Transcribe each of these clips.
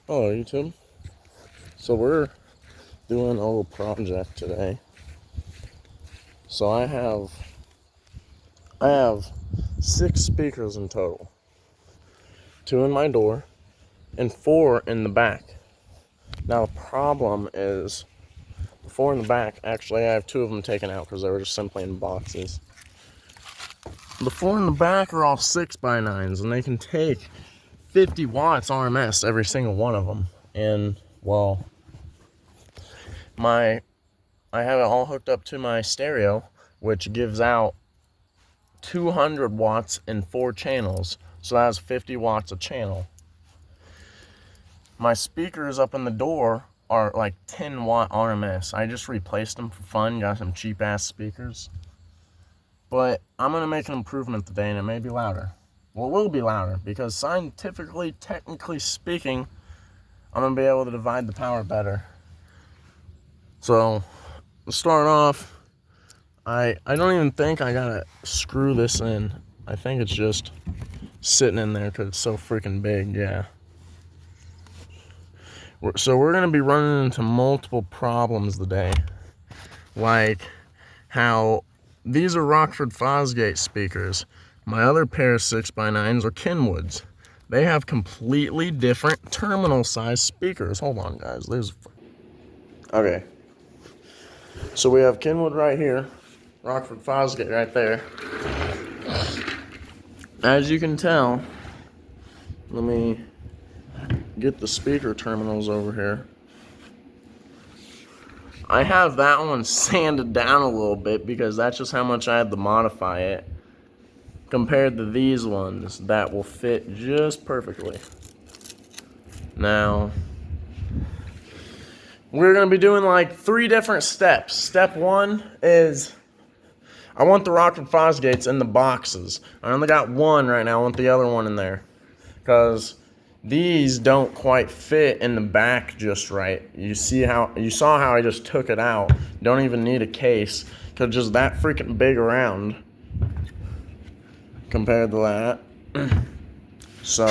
Hello YouTube. So we're doing a little project today. So I have 6 speakers in total. 2 in my door and 4 in the back. Now the problem is the 4 in the back, actually I have 2 of them taken out because they were just simply in boxes. The 4 in the back are all 6x9s and they can take 50 watts RMS every single one of them. And well, I have it all hooked up to my stereo, which gives out 200 watts in 4 channels, so that's 50 watts a channel. My speakers up in the door are like 10 watt RMS. I just replaced them for fun, got some cheap ass speakers. But I'm gonna make an improvement today and it may be louder. Well, it will be louder because scientifically, technically speaking, I'm gonna be able to divide the power better. So, to start off, I don't even think I gotta screw this in. I think it's just sitting in there because it's so freaking big, yeah. So we're going to be running into multiple problems today. Like how these are Rockford Fosgate speakers. My other pair of 6x9s are Kenwoods. They have completely different terminal size speakers. Hold on, guys. Okay. So we have Kenwood right here. Rockford Fosgate right there. As you can tell, let me get the speaker terminals over here. I have that one sanded down a little bit because that's just how much I had to modify it compared to these ones that will fit just perfectly. Now, we're going to be doing like 3 different steps. Step 1 is I want the Rockford Fosgates in the boxes. I only got one right now. I want the other one in there because these don't quite fit in the back just right. You saw how I just took it out. Don't even need a case because just that freaking big around compared to that. So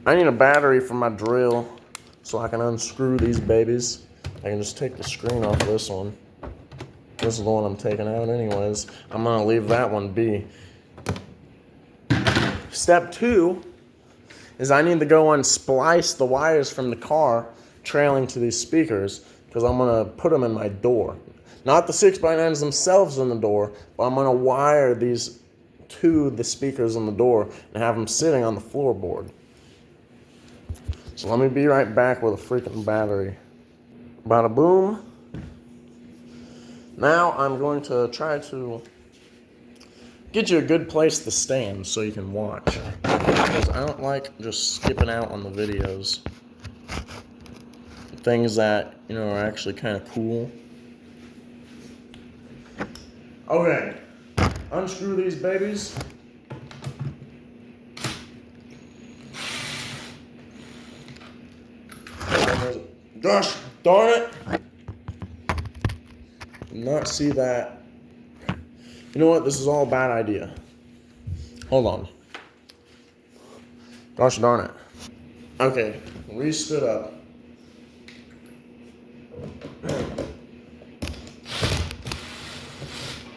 I need a battery for my drill so I can unscrew these babies. I can just take the screen off this one. This is the one I'm taking out anyways. I'm gonna leave that one be. Step 2 is I need to go and splice the wires from the car trailing to these speakers because I'm going to put them in my door. Not the 6x9s themselves in the door, but I'm going to wire these to the speakers in the door and have them sitting on the floorboard. So let me be right back with a freaking battery. Bada boom. Now I'm going to try to get you a good place to stand so you can watch. Because I don't like just skipping out on the videos. Things that, are actually kind of cool. Okay. Unscrew these babies. Gosh darn it. Did not see that. You know what? This is all a bad idea. Hold on. Gosh darn it. Okay. We stood up.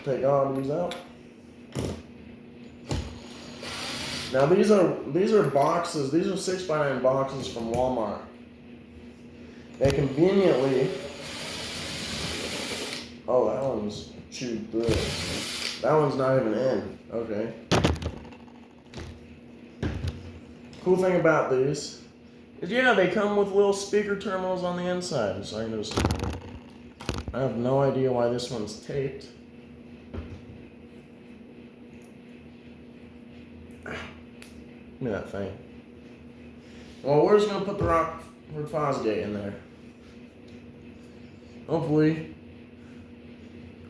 Take all these out. Now these are boxes. These are 6x9 boxes from Walmart. They conveniently. Oh, that one's chewed through. That one's not even in. Okay. Cool thing about these is, they come with little speaker terminals on the inside. So I have no idea why this one's taped. Give me that thing. Well, we're just going to put the Rockford Fosgate in there. Hopefully,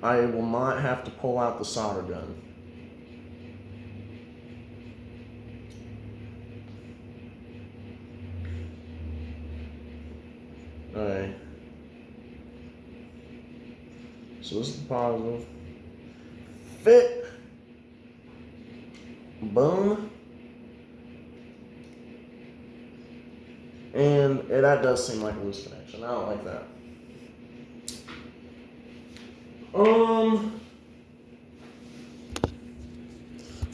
I will not have to pull out the solder gun. Alright. So this is the positive. Fit. Boom. And that does seem like a loose connection. I don't like that. Hold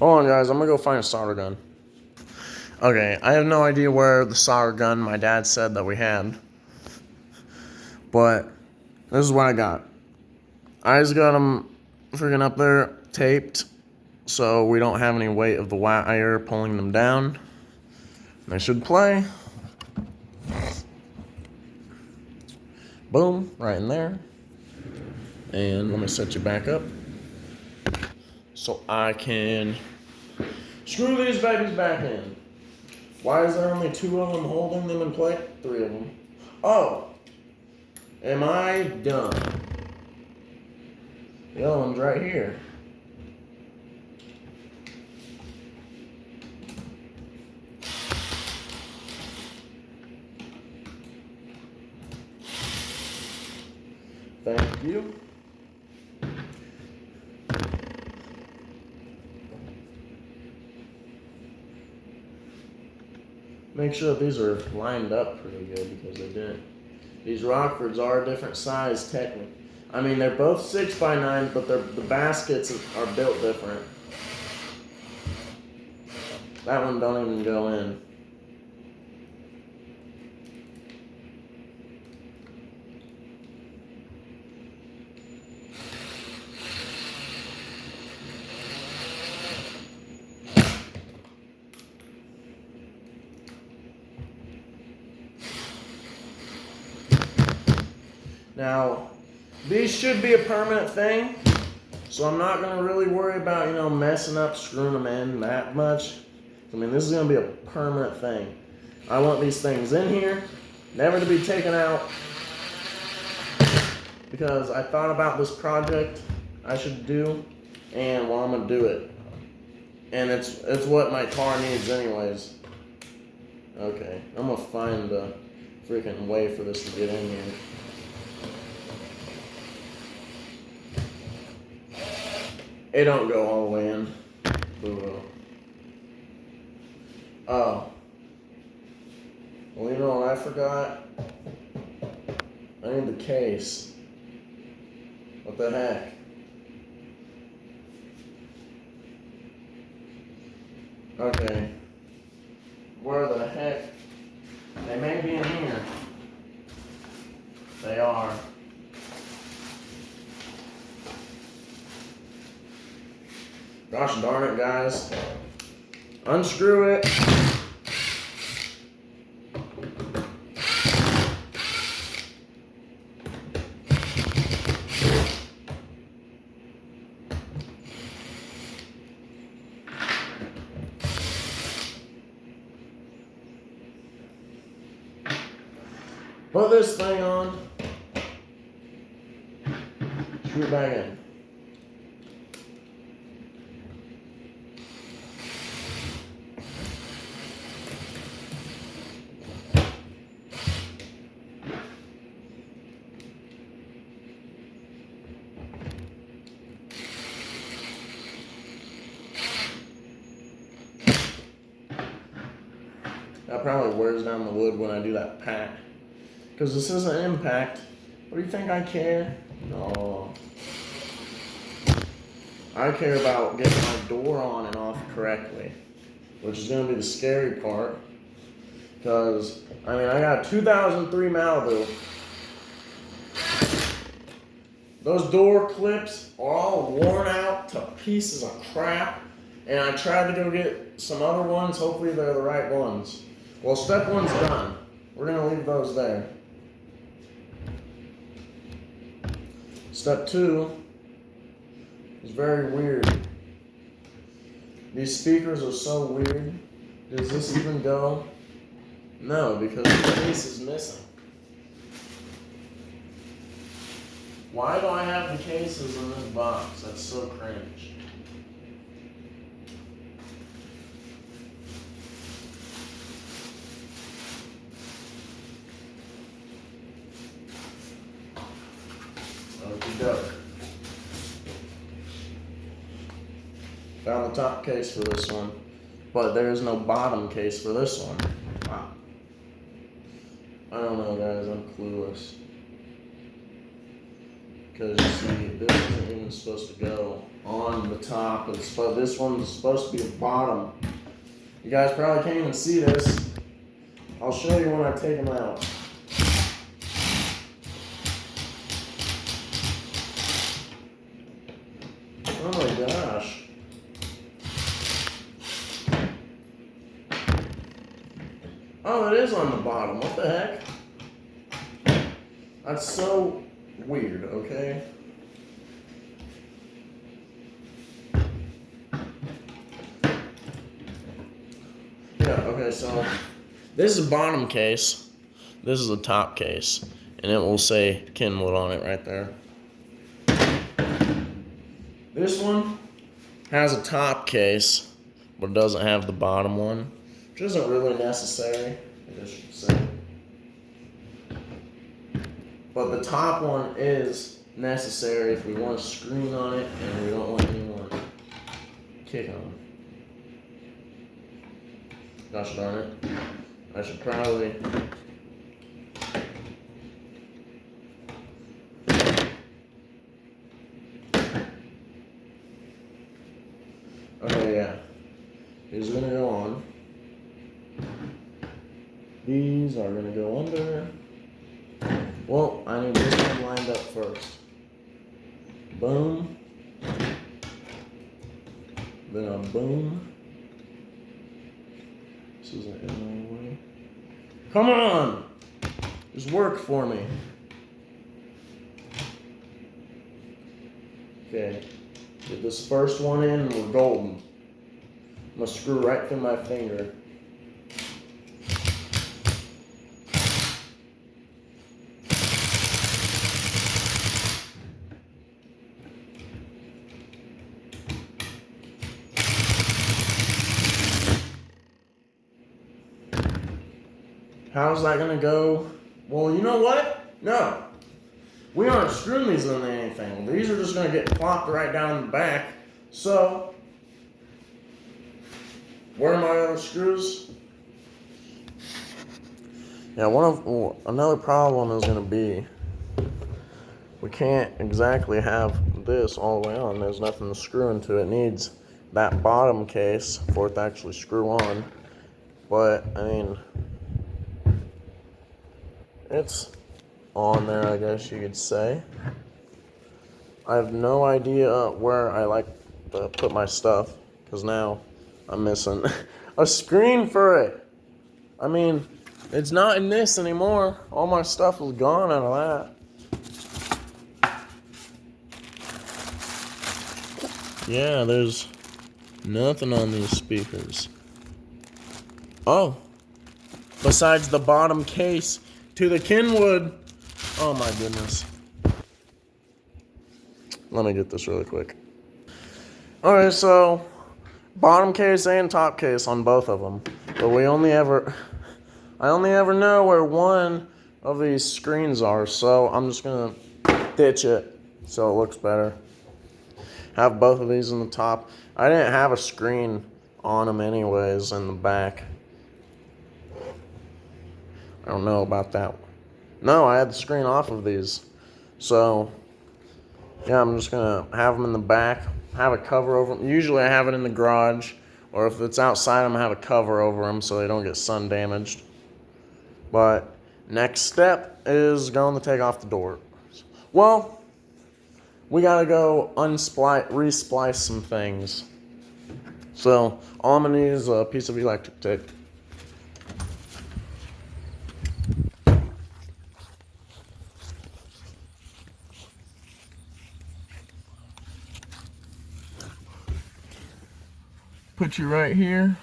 on, guys. I'm gonna go find a solder gun. Okay, I have no idea where the solder gun my dad said that we had, but this is what I got. I just got them freaking up there taped so we don't have any weight of the wire pulling them down. They should play. Boom, right in there. And let me set you back up so I can screw these babies back in. Why is there only 2 of them holding them in place? 3 of them. Oh, am I dumb? The other one's right here. Thank you. Make sure that these are lined up pretty good because they didn't. These Rockfords are a different size technically. I mean, they're both 6x9, but the baskets are built different. That one don't even go in. Now, these should be a permanent thing, so I'm not gonna really worry about, messing up, screwing them in that much. I mean, this is gonna be a permanent thing. I want these things in here, never to be taken out, because I thought about this project I should do, and well, I'm gonna do it. And it's what my car needs anyways. Okay, I'm gonna find the freaking way for this to get in here. It don't go all the way in. Boo. Oh. Well, you know what I forgot? I need the case. What the heck? Okay. Where the heck? They may be in here. They are. Gosh darn it, guys. Unscrew it. Put this thing on. Screw it back in. That probably wears down the wood when I do that pack. Because this is an impact. What do you think I care? No. I care about getting my door on and off correctly. Which is going to be the scary part. Because, I mean, I got a 2003 Malibu. Those door clips are all worn out to pieces of crap. And I tried to go get some other ones. Hopefully they're the right ones. Well, step 1's done. We're going to leave those there. Step 2 is very weird. These speakers are so weird. Does this even go? No, because the case is missing. Why do I have the cases in this box? That's so cringe. Found the top case for this one, but there is no bottom case for this one. Wow. I don't know, guys. I'm clueless. Because you see, this isn't even supposed to go on the top. This one's supposed to be the bottom. You guys probably can't even see this. I'll show you when I take them out. Oh my gosh. Oh, it is on the bottom. What the heck? That's so weird, okay? Yeah, okay, so this is a bottom case. This is a top case. And it will say Kenwood on it right there. This one has a top case, but it doesn't have the bottom one, which isn't really necessary, I guess you could say. But the top one is necessary if we want a screen on it and we don't want anyone kicking them. Gosh darn it. I should probably... Okay, yeah. These are gonna go on. These are gonna go under. Well, I need this one lined up first. Boom. Then a boom. This isn't in my way. Come on! Just work for me. Okay. Get this first one in and we're golden. I'm gonna screw right through my finger. How's that gonna go? Well, you know what? No. We aren't screwing these into anything. These are just gonna get plopped right down the back. So, where are my other screws? Yeah, another problem is gonna be we can't exactly have this all the way on. There's nothing to screw into. It needs that bottom case for it to actually screw on. But I mean, it's on there, I guess you could say. I have no idea where I like to put my stuff, because now I'm missing a screen for it. I mean, it's not in this anymore. All my stuff is gone out of that. Yeah, there's nothing on these speakers. Oh, besides the bottom case to the Kenwood. Oh my goodness. Let me get this really quick. Alright, so bottom case and top case on both of them. But I only ever know where one of these screens are, so I'm just gonna ditch it so it looks better. Have both of these in the top. I didn't have a screen on them anyways in the back. I don't know about that one. No, I had the screen off of these. So, yeah, I'm just going to have them in the back, have a cover over them. Usually I have it in the garage, or if it's outside, I'm going to have a cover over them so they don't get sun damaged. But next step is going to take off the door. Well, we got to go resplice some things. So, all I'm going to need is a piece of electric tape. Put you right here.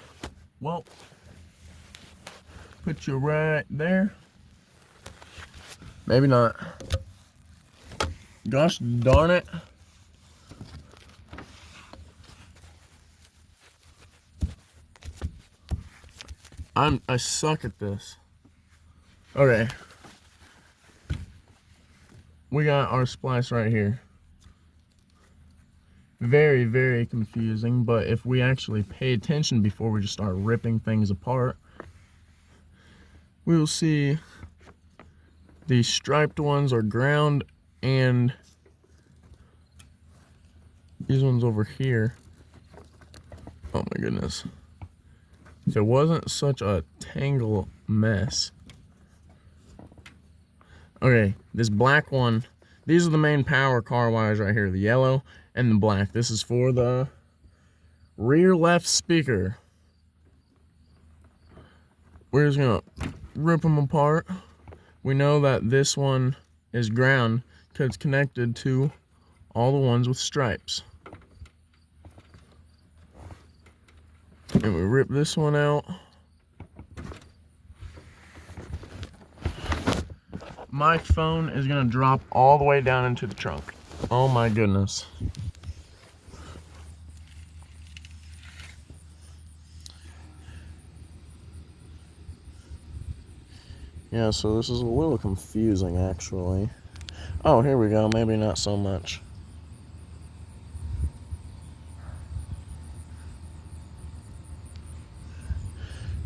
Well, put you right there. Maybe not. Gosh darn it. I suck at this. Okay. We got our splice right here. Very, very confusing, but if we actually pay attention before we just start ripping things apart, we'll see The striped ones are ground, and these ones over here. Oh my goodness. If it wasn't such a tangle mess. Okay, this black one, these are the main power car wires right here, the yellow and the black. This is for the rear left speaker. We're just gonna rip them apart. We know that this one is ground because it's connected to all the ones with stripes. And we rip this one out. My phone is gonna drop all the way down into the trunk. Oh my goodness. Yeah, so this is a little confusing actually. Oh, here we go, maybe not so much.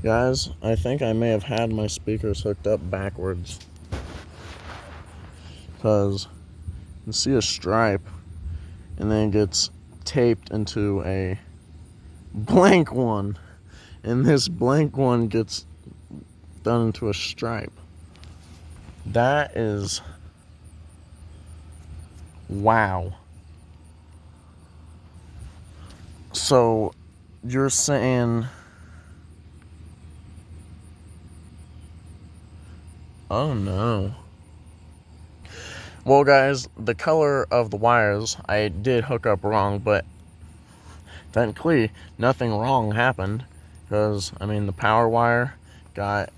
Guys, I think I may have had my speakers hooked up backwards. Because you can see a stripe and then it gets taped into a blank one. And this blank one gets done into a stripe. That is... wow. So, you're saying... oh no. Well guys, the color of the wires I did hook up wrong, but technically nothing wrong happened. Because, I mean, the power wire got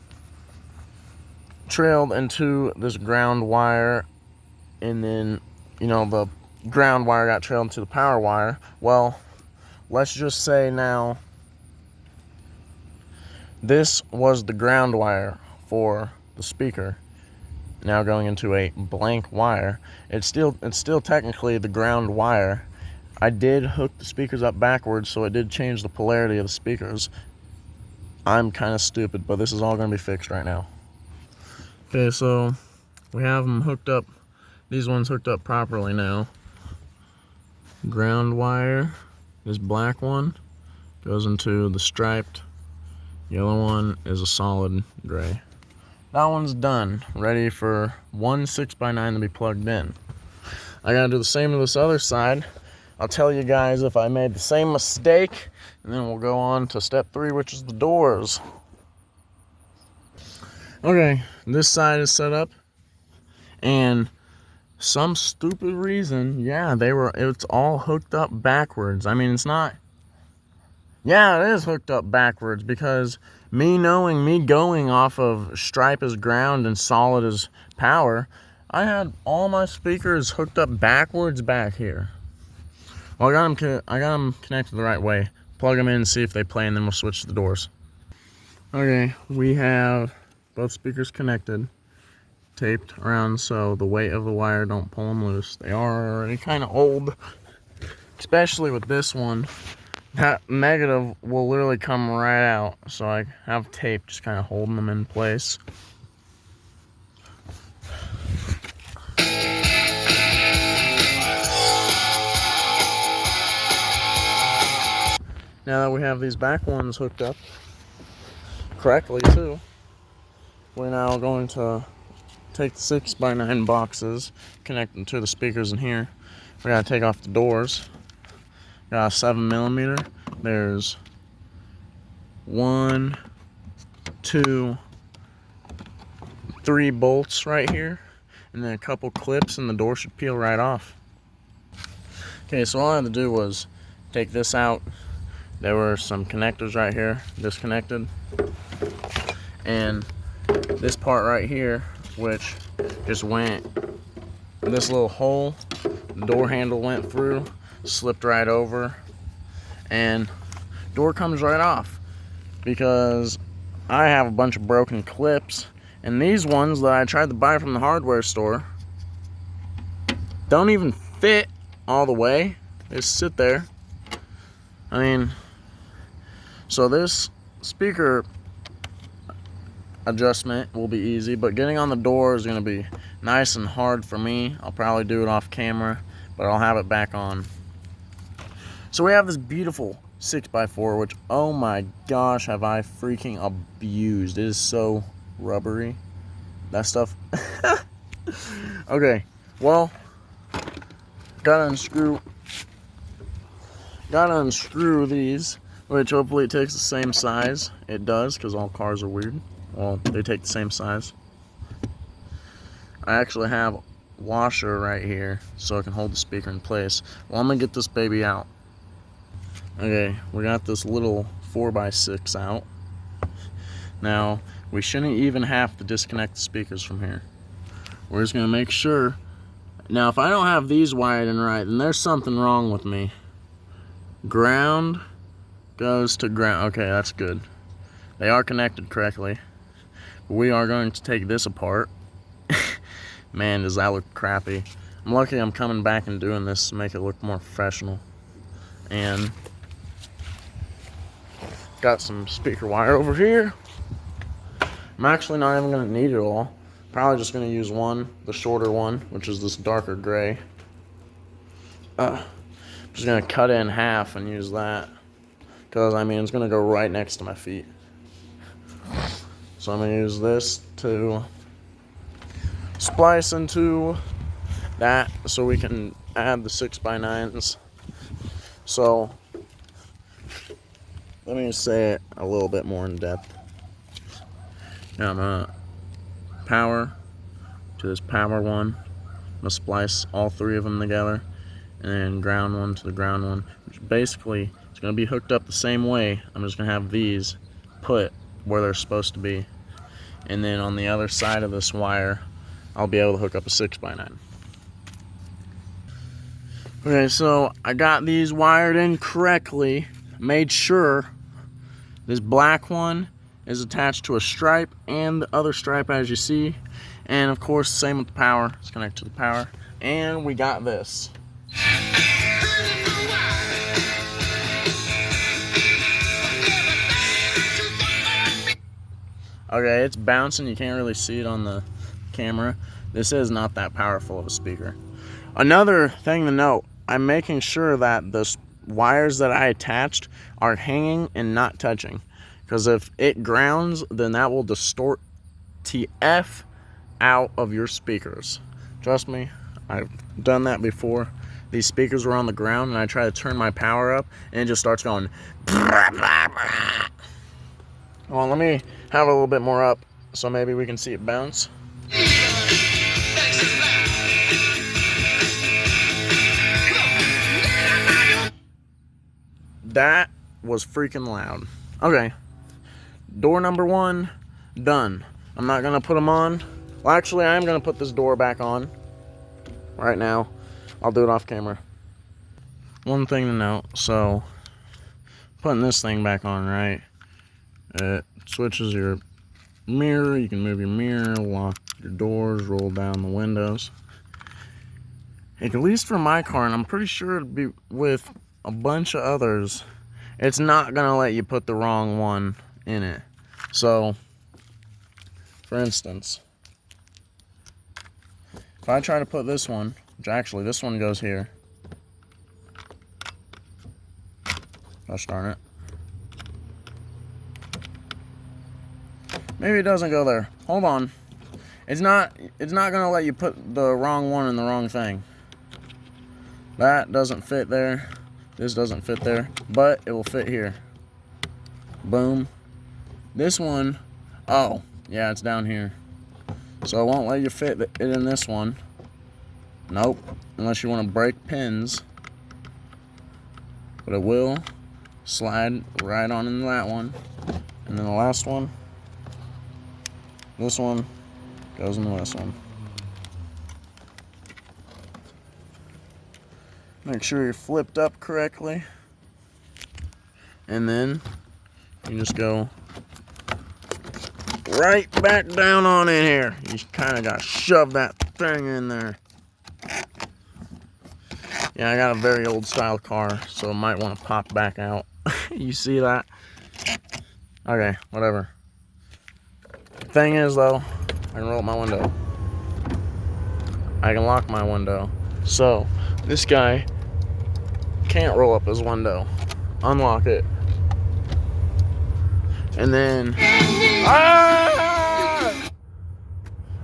trailed into this ground wire, and then, you know, the ground wire got trailed into the power wire. Well, let's just say now this was the ground wire for the speaker, now going into a blank wire. It's still technically the ground wire. I did hook the speakers up backwards, so it did change the polarity of the speakers. I'm kind of stupid, but this is all going to be fixed right now. Okay, so we have them hooked up, these ones hooked up properly now. Ground wire, this black one, goes into the striped. Yellow one is a solid gray. That one's done, ready for one 6x9 to be plugged in. I gotta do the same to this other side. I'll tell you guys if I made the same mistake, and then we'll go on to step 3, which is the doors. Okay, this side is set up, and some stupid reason, yeah, it's all hooked up backwards. I mean, it's not, yeah, it is hooked up backwards, because me going off of stripe as ground and solid as power, I had all my speakers hooked up backwards back here. Well, I got them connected the right way. Plug them in and see if they play, and then we'll switch to the doors. Okay, we have both speakers connected, taped around so the weight of the wire don't pull them loose. They are already kind of old, especially with this one. That negative will literally come right out, so I have tape just kind of holding them in place. Now that we have these back ones hooked up correctly too, we're now going to take the 6x9 boxes, connect them to the speakers in here. We gotta take off the doors. Got a 7mm. There's 1, 2, 3 bolts right here, and then a couple clips, and the door should peel right off. Okay, so all I had to do was take this out. There were some connectors right here, disconnected, and this part right here, which just went in this little hole, the door handle went through, slipped right over, and door comes right off, because I have a bunch of broken clips, and these ones that I tried to buy from the hardware store don't even fit all the way. They just sit there. I mean, so this speaker, adjustment will be easy, but getting on the door is going to be nice and hard for me. I'll probably do it off camera, but I'll have it back on. So we have this beautiful 6x4, which, oh my gosh, have I freaking abused. It is so rubbery. That stuff. Okay, well, gotta unscrew these, which hopefully it takes the same size. It does, because all cars are weird. Well, they take the same size. I actually have a washer right here, so I can hold the speaker in place. Well, I'm gonna get this baby out. Okay, we got this little 4x6 out. Now, we shouldn't even have to disconnect the speakers from here. We're just gonna make sure. Now, if I don't have these wired in right, then there's something wrong with me. Ground goes to ground. Okay, that's good. They are connected correctly. We are going to take this apart. Man, does that look crappy. I'm lucky I'm coming back and doing this to make it look more professional. And got some speaker wire over here. I'm actually not even going to need it all. Probably just going to use one, the shorter one, which is this darker gray. I'm just going to cut it in half and use that. Because, I mean, it's going to go right next to my feet. So I'm going to use this to splice into that so we can add the 6x9s. So, let me just say it a little bit more in depth. Now I'm going to power to this power one. I'm going to splice all three of them together. And then ground one to the ground one. Which basically, it's going to be hooked up the same way. I'm just going to have these put where they're supposed to be. And then on the other side of this wire, I'll be able to hook up a 6x9. Okay, so I got these wired in correctly. Made sure this black one is attached to a stripe and the other stripe, as you see. And of course, same with the power. It's connected to the power. And we got this. Okay, it's bouncing. You can't really see it on the camera. This is not that powerful of a speaker. Another thing to note, I'm making sure that the wires that I attached are hanging and not touching. Because if it grounds, then that will distort TF out of your speakers. Trust me, I've done that before. These speakers were on the ground and I try to turn my power up and it just starts going. Well, let me have a little bit more up so maybe we can see it bounce. That was freaking loud. Okay, door number one, done. I'm not gonna put them on. Well, actually, I am gonna put this door back on right now. I'll do it off camera. One thing to note, so putting this thing back on, right? It switches your mirror. You can move your mirror, lock your doors, roll down the windows. At least for my car, and I'm pretty sure it'd be with a bunch of others, it's not gonna let you put the wrong one in it. So, for instance, if I try to put this one, which actually this one goes here. Gosh darn it. Maybe it doesn't go there. Hold on. It's not gonna let you put the wrong one in the wrong thing. That doesn't fit there. This doesn't fit there, but it will fit here. Boom. This one, oh, yeah, it's down here. So it won't let you fit it in this one. Nope, unless you want to break pins. But it will slide right on into that one. And then the last one, this one goes into this one. Make sure you're flipped up correctly. And then you just go right back down on in here. You kind of got to shove that thing in there. Yeah, I got a very old style car, so it might want to pop back out. You see that? Okay, whatever. Thing is, though, I can roll up my window. I can lock my window. So, this guy can't roll up his window. Unlock it. And then... Ah!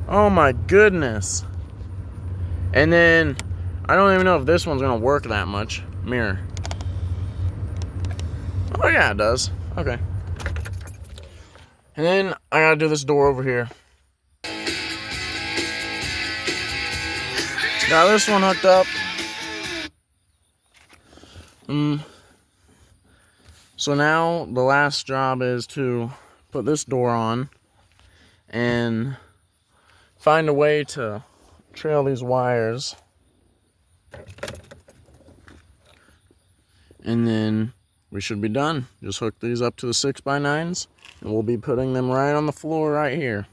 Oh my goodness. And then, I don't even know if this one's gonna work that much. Mirror. Oh yeah, it does. Okay. And then, I gotta do this door over here. Got this one hooked up. So now the last job is to put this door on and find a way to trail these wires. And then we should be done. Just hook these up to the 6x9s and we'll be putting them right on the floor right here.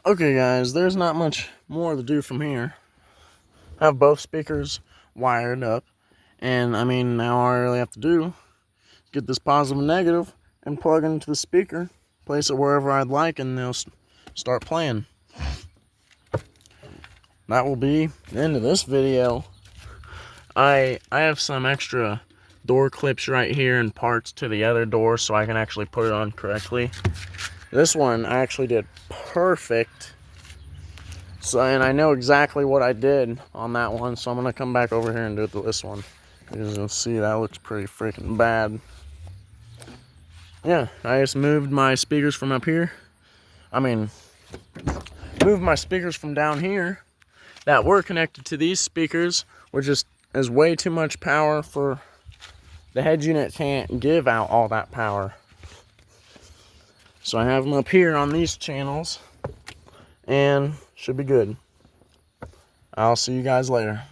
Okay guys, there's not much more to do from here. I have both speakers wired up. And I mean, now all I really have to do is get this positive and negative and plug it into the speaker, place it wherever I'd like, and they'll start playing. That will be the end of this video. I have some extra door clips right here and parts to the other door so I can actually put it on correctly. This one I actually did perfect. So, and I know exactly what I did on that one, so I'm going to come back over here and do it to this one. As you'll see, that looks pretty freaking bad. Yeah, I just moved my speakers from up here. Moved my speakers from down here that were connected to these speakers, which is way too much power for the head unit. Can't give out all that power. So I have them up here on these channels, and should be good. I'll see you guys later.